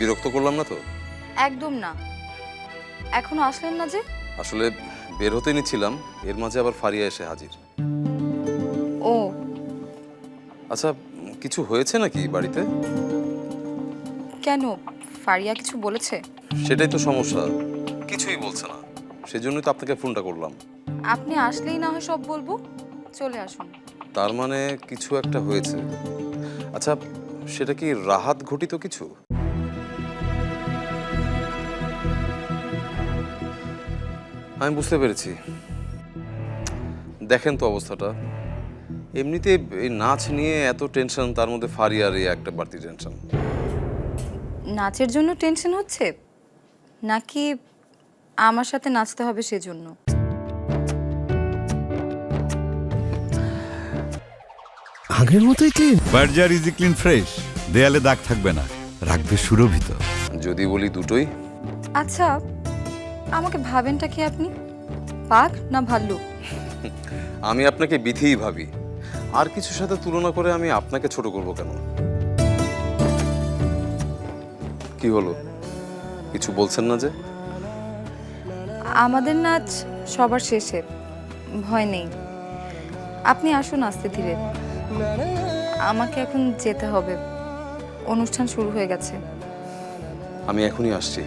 বিরক্ত করলাম না তো? একদম না। এখনো আসলেন না যে? আসলে বের হতে নিচ্ছিলাম, এর মাঝে আবার ফারিয়া এসে হাজির। ও আচ্ছা, কিছু হয়েছে নাকি বাড়িতে? কেন, ফারিয়া কিছু বলেছে? সেটাই তো সমস্যা, কিছুই বলছে না। সেজন্যই তো আপনাকে ফোনটা করলাম। আপনি আসলেই না হয় সব বলবো। চলে আসুন। তার মানে কিছু একটা হয়েছে। আচ্ছা, সেটা কি রাহাত ঘটিত কিছু? আমি বুঝতে পেরেছি। দেখেন তো অবস্থাটা, এমনিতে এই নাচ নিয়ে এত টেনশন, তার মধ্যে ফারিয়ার এই একটা বাড়তি টেনশন। নাচের জন্য টেনশন হচ্ছে নাকি আমার সাথে নাচতে হবে সেজন্য? আগের মতোই clean. Berger easy clean fresh, দেয়ালে দাগ থাকবে না, রাখবে সুরভিত। যদি বলি দুটোই। আচ্ছা, আমাকে ভাবেনটা কি আপনি? বাঘ না ভাল্লুক? আমি আপনাকে বিধিই ভাবি, আর কিছুর সাথে তুলনা করে আমি আপনাকে ছোট করব কেন? কি হলো, কিছু বলছেন না যে? আমাদের নাচ সবার শেষে, ভয় নেই। আপনি আসুন আস্তে ধীরে। আমাকে এখন যেতে হবে, অনুষ্ঠান শুরু হয়ে গেছে। আমি এখনই আসছি।